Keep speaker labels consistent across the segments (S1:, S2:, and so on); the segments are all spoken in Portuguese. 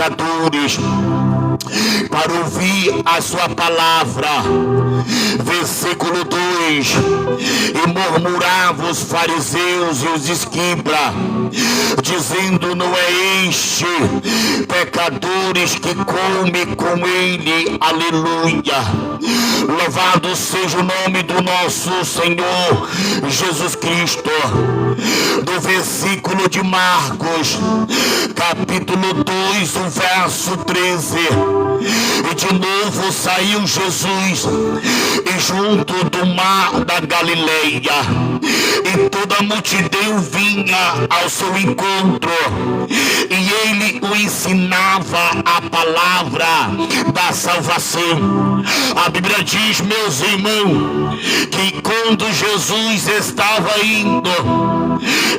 S1: pecadores, para ouvir a sua palavra. Versículo 2: e murmuravam os fariseus e os escribas, dizendo: não é este pecadores que come com ele. Aleluia. Louvado seja o nome do nosso Senhor Jesus Cristo. Do versículo de Marcos, capítulo 2, o verso 13: e de novo saiu Jesus e junto do mar da Galileia, e toda a multidão vinha ao seu encontro, e ele o ensinava a palavra da salvação. A Bíblia diz, meus irmãos, que quando Jesus estava indo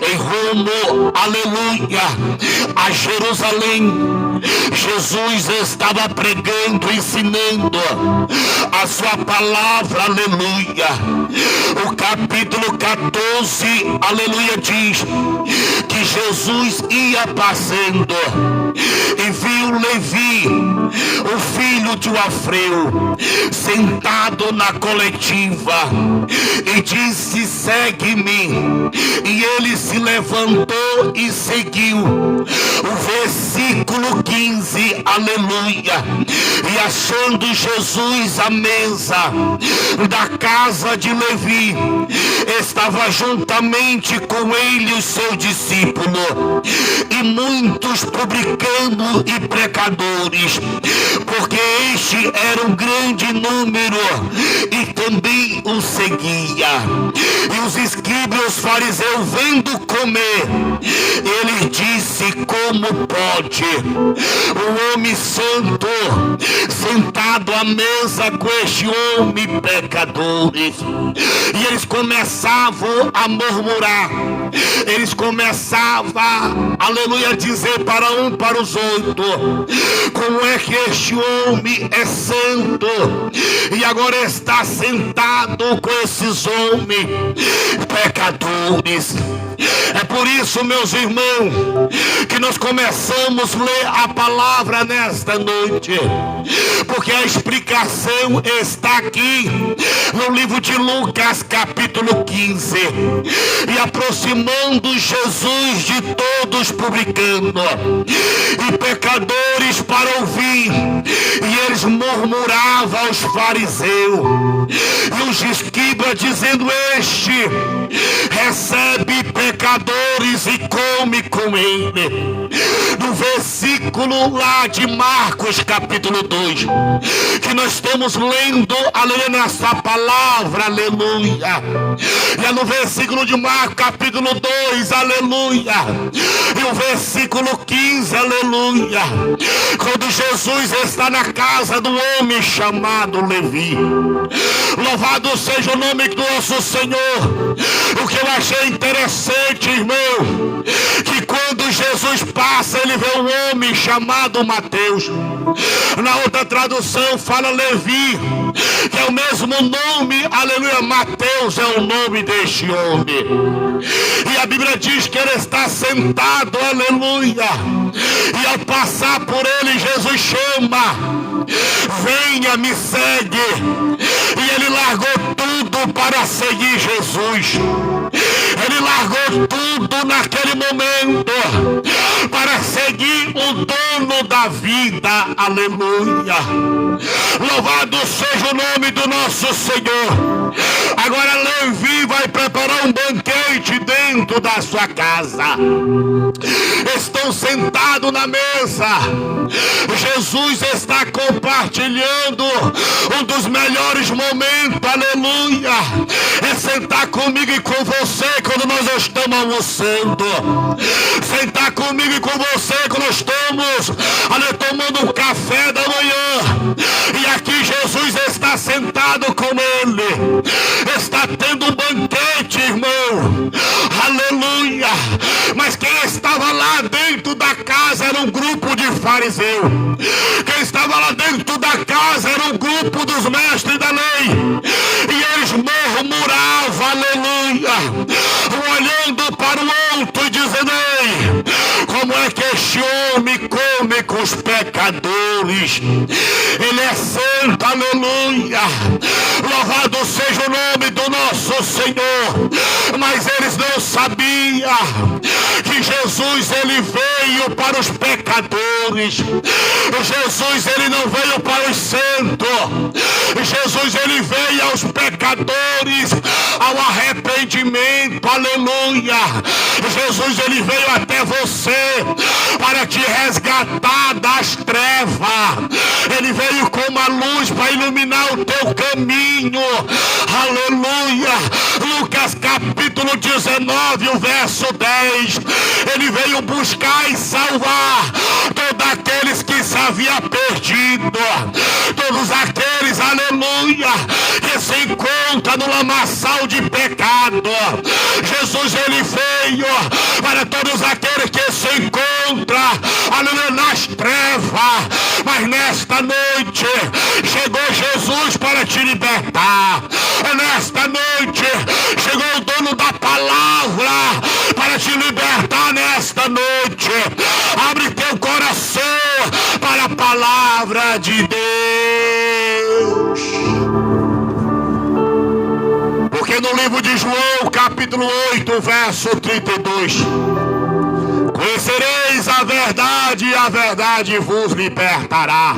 S1: em rumo, aleluia, a Jerusalém, Jesus estava pregando, ensinando a sua palavra, aleluia. O capítulo 14, aleluia, diz que Jesus ia passando e viu Levi, o filho de Alfeu, sentado na coletiva, e disse: segue-me. E ele se levantou e seguiu. O versículo 15, aleluia. E achando Jesus à mesa da casa de Levi, estava juntamente com ele o seu discípulo, e muitos publicanos e pecadores, porque este era um grande número, e também o seguia. E os escribas e os fariseus, vendo comer, ele disse: como pode o homem santo sentado à mesa com este homem pecadores? E eles começavam a murmurar, eles começavam, aleluia, a dizer para um para os outros: como é que este homem é santo e agora está sentado com esses homens pecadores? É por isso, meus irmãos, que nós começamos a ler a palavra nesta noite, porque a explicação está aqui no livro de Lucas, capítulo 15. E aproximando Jesus de todos publicanos e pecadores para ouvir, e eles murmuravam aos fariseus e os escribas, dizendo: este recebe pecadores e come com ele. No versículo lá de Marcos, capítulo 2, que nós estamos lendo, aleluia, nessa palavra, aleluia. E é no versículo de Marcos, capítulo 2, aleluia. E o versículo 15, aleluia. Quando Jesus está na casa do homem chamado Levi. Louvado seja o nome do nosso Senhor. O que eu achei interessante, irmão, que quando Jesus passa, ele vê um homem chamado Mateus. Na outra tradução fala Levi, que é o mesmo nome, aleluia. Mateus é o nome deste homem. E a Bíblia diz que ele está sentado, aleluia. E ao passar por ele, Jesus chama: venha, me segue. E ele largou tudo para seguir Jesus. Ele largou tudo naquele momento para seguir o dono da vida, aleluia. Louvado seja o nome do nosso Senhor. Agora Levi vai preparar um banquete dentro da sua casa. Estão sentados na mesa. Jesus está compartilhando um dos melhores momentos, aleluia. É sentar comigo e com você quando nós estamos almoçando. Sentar comigo e com você quando nós estamos, aleluia, tomando um café da manhã. E aqui Jesus está sentado com ele. Está tendo um banquete, irmão. Aleluia. Mas quem estava lá dentro da casa era um grupo de fariseus. Quem estava lá dentro da casa era um grupo dos mestres da lei. E eles murmuravam, aleluia, olhando para o outro e dizendo: ei, como é que este homem come com os pecadores. Ele é santo, aleluia. Louvado seja o nome do nosso Senhor. Mas eles não sabiam que Jesus, ele veio para os pecadores. Jesus, ele não veio para os santos. Jesus, ele veio aos pecadores, ao arrependimento, aleluia. Jesus, ele veio até você para te resgatar das trevas. Ele veio como a luz para iluminar o teu caminho, aleluia. Lucas capítulo 19, o verso 10. Ele veio buscar e salvar todos aqueles que se haviam perdido, todos aqueles, aleluia, que se encontram no lamaçal de pecado. Jesus, ele veio para todos aqueles que se encontram, aleluia, nas trevas. Mas nesta noite chegou Jesus para te libertar. Nesta noite chegou o dono da palavra para te libertar. Nesta noite abre teu coração para a palavra de Deus. Porque no livro de João, capítulo 8, verso 32, conhecereis a verdade e a verdade vos libertará.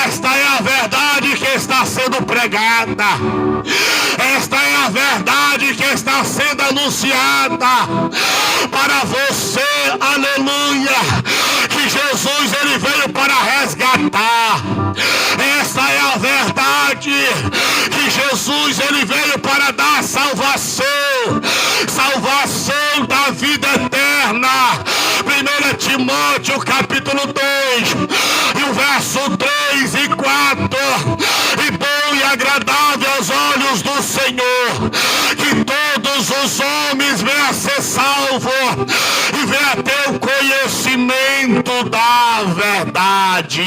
S1: Esta é a verdade que está sendo pregada. Esta é a verdade que está sendo anunciada para você, aleluia. Que Jesus, ele veio para resgatar. Esta é a verdade que Jesus, ele veio para dar salvação. Salvação da vida eterna. 1 Timóteo capítulo 2 e o verso 3 e 4. E bom e agradável aos olhos do Senhor que todos os homens venham a ser salvos e venham a ter o conhecimento da verdade.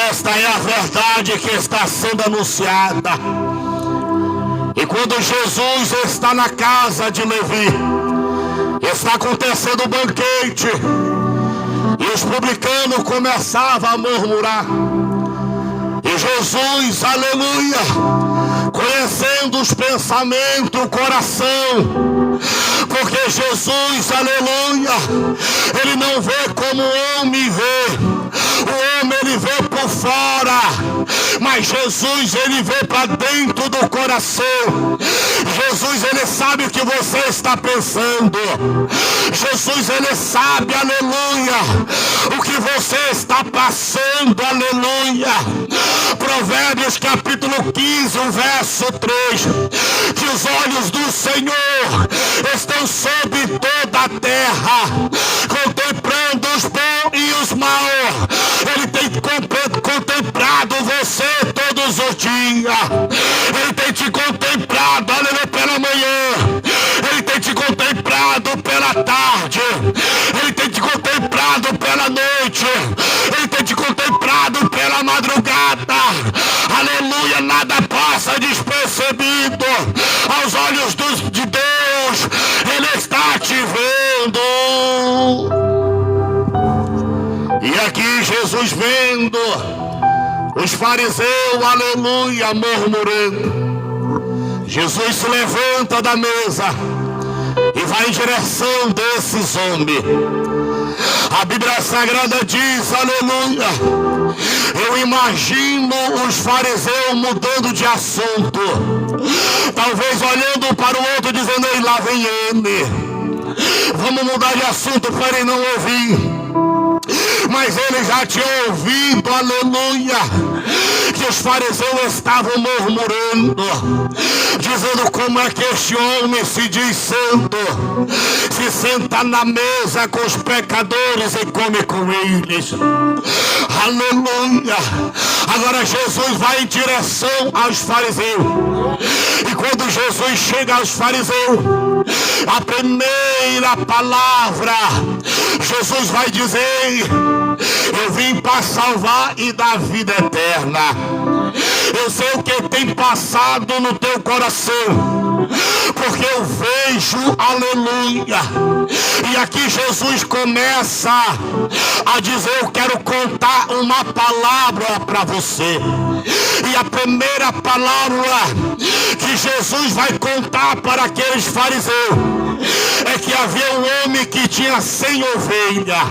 S1: Esta é a verdade que está sendo anunciada. E quando Jesus está na casa de Levi, está acontecendo um banquete, e os publicanos começavam a murmurar. E Jesus, aleluia, conhecendo os pensamentos, o coração, porque Jesus, aleluia, ele não vê como o homem vê. O homem, ele vê por fora, mas Jesus, ele vê para dentro do coração. Jesus, ele sabe o que você está pensando. Jesus, ele sabe, aleluia, o que você está passando, aleluia. Provérbios capítulo 15, o verso 3, que os olhos do Senhor estão sobre toda a terra, contemplando os bons e os maus. Ele tem contemplado você todos os dias. Ele tem te contemplado, aleluia, pela manhã. Ele tem te contemplado pela tarde. Ele tem te contemplado pela noite. Ele tem te contemplado pela madrugada. Aleluia, nada passa despercebido aos olhos de Deus. Ele está te vendo. E aqui Jesus vendo os fariseus, aleluia, murmurando. Jesus se levanta da mesa e vai em direção desses homens. A Bíblia Sagrada diz, aleluia, eu imagino os fariseus mudando de assunto, talvez olhando para o outro dizendo, ei, lá vem ele, vamos mudar de assunto para ele não ouvir. Mas ele já tinha ouvido, aleluia, que os fariseus estavam murmurando, dizendo como é que este homem se diz santo, se senta na mesa com os pecadores e come com eles. Aleluia. Agora Jesus vai em direção aos fariseus, e quando Jesus chega aos fariseus, a primeira palavra, Jesus vai dizer, eu vim para salvar e dar vida eterna. Eu sei o que tem passado no teu coração. porque eu vejo, aleluia. E aqui Jesus começa a dizer: eu quero contar uma palavra para você. E a primeira palavra que Jesus vai contar para aqueles fariseus é que havia um homem que tinha 100 ovelhas,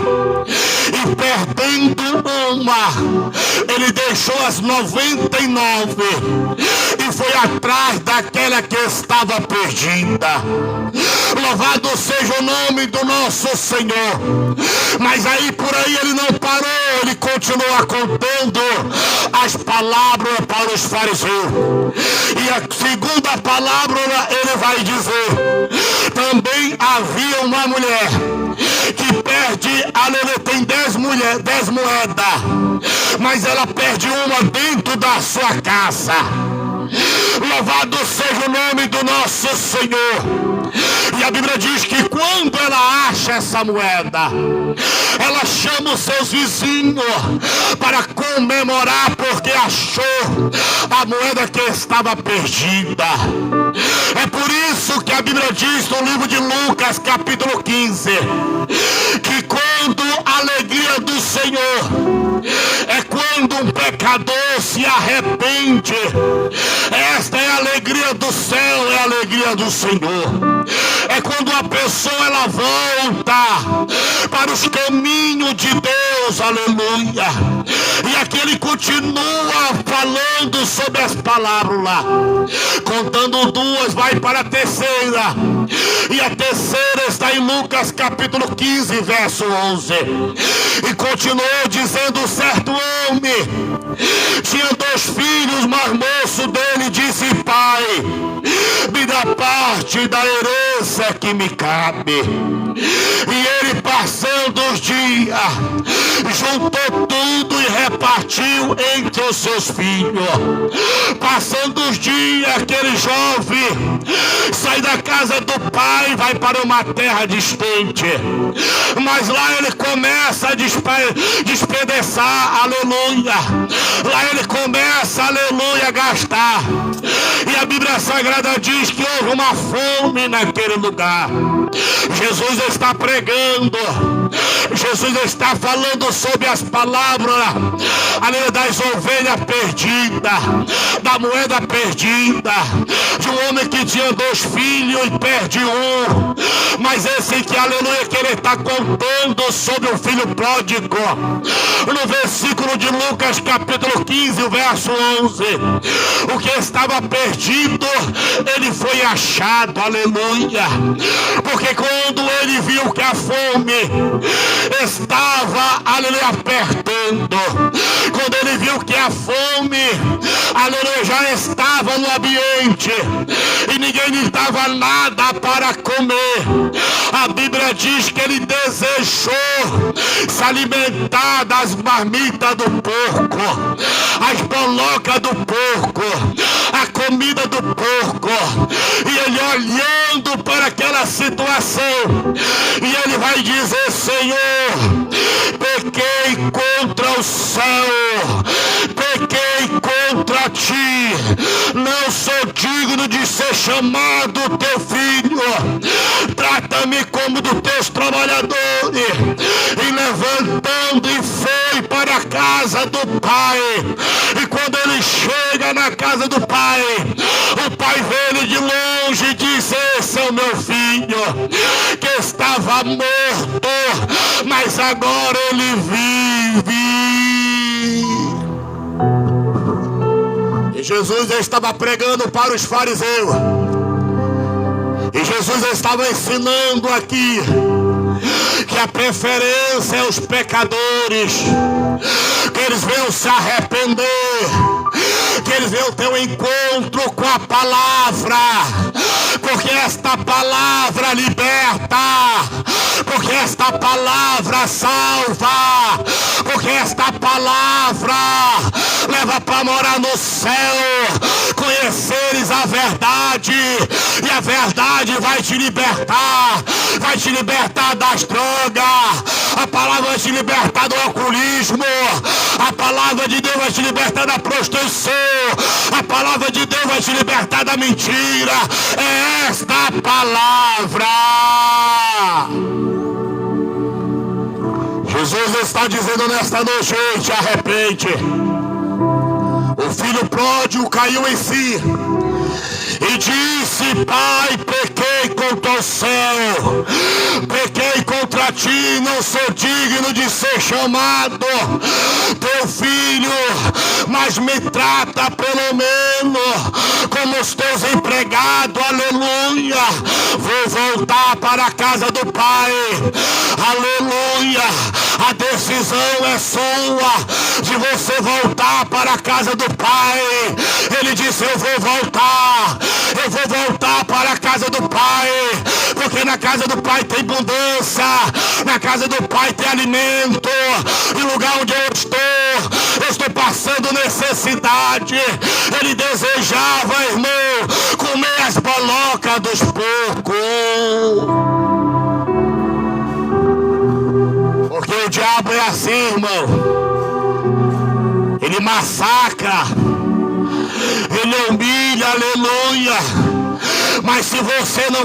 S1: e perdendo uma, ele deixou as 99 e foi atrás daquela que estava perdida. Louvado seja o nome do nosso Senhor. Mas aí por aí ele não parou, ele continua contando as palavras para os fariseus. E a segunda palavra ele vai dizer: também havia uma mulher que perde, aleluia, tem 10 moedas, mas ela perde uma dentro da sua casa. Louvado seja o nome do nosso Senhor. E a Bíblia diz que quando ela acha essa moeda, ela chama os seus vizinhos para comemorar, porque achou a moeda que estava perdida. É por isso que a Bíblia diz no livro de Lucas, capítulo 15, que quando a alegria do Senhor é quando um pecador se arrepende. Esta é a alegria do céu, é a alegria do Senhor. É quando a pessoa ela volta para os caminhos de Deus, aleluia. E aqui ele continua falando sobre as palavras lá, contando duas, vai para a terceira. E a terceira está em Lucas capítulo 15, verso 11. E continuou dizendo: certo homem tinha 2 filhos, mas moço dele disse: pai, me dá parte da herança que me cabe. E ele, passando os dias, juntou tudo e repartiu entre os seus filhos. Passando os dias, aquele jovem sai da casa do pai, vai para uma terra distante, mas lá ele começa a despedaçar, aleluia. Lá ele começa, aleluia, a gastar. E a Bíblia Sagrada diz que houve uma fome naquele lugar. Jesus está pregando, Jesus está falando sobre as palavras, aleluia, das ovelhas perdidas, da moeda perdida, de um homem que tinha 2 filhos e perde um. Mas esse que, aleluia, que ele está contando sobre o filho pródigo, no versículo de Lucas capítulo 15, o verso 11, o que estava perdido, ele foi achado, aleluia. Porque quando ele viu que a fome estava, aleluia, apertando, quando ele viu que a fome, aleluia, já estava no ambiente e ninguém lhe dava nada para comer, a Bíblia diz que ele desejou se alimentar das marmitas do porco, as bolocas do porco, a comida do porco. E ele olhando para aquela situação, e ele vai dizer: Senhor, pequei contra o céu, pequei contra ti, não sou digno de ser chamado teu filho, trata-me como dos teus trabalhadores. E levantando e foi para a casa do pai. E quando ele chega na casa do pai, o pai vê ele de longe e diz: esse é o meu filho, que estava morto, mas agora ele vive. E Jesus estava pregando para os fariseus, e Jesus estava ensinando aqui que a preferência é os pecadores, que eles venham se arrepender, que eles venham ter um encontro com a palavra, porque esta palavra liberta, porque esta palavra salva, porque esta palavra leva para morar no céu. Conheceres a verdade, e a verdade vai te libertar das drogas. A palavra vai te libertar do alcoolismo. A palavra de Deus vai te libertar da prostituição. A palavra de Deus vai te libertar da mentira. É esta palavra. Jesus está dizendo nesta noite: te arrepende. O filho pródigo caiu em si e disse: Pai, pequei contra o céu, pequei contra ti, não sou digno de ser chamado teu filho, mas me trata pelo menos como os teus empregados. Aleluia. Vou voltar para a casa do Pai. Aleluia. A decisão é sua de você voltar para a casa do Pai. Ele disse: eu vou voltar para a casa do Pai, porque na casa do Pai tem abundância, na casa do Pai tem alimento. E o lugar onde eu estou passando necessidade. Ele desejava, irmão, comer as bolocas dos porcos. Porque o diabo é assim, irmão. Ele massacra, ele humilha, aleluia. Mas se você não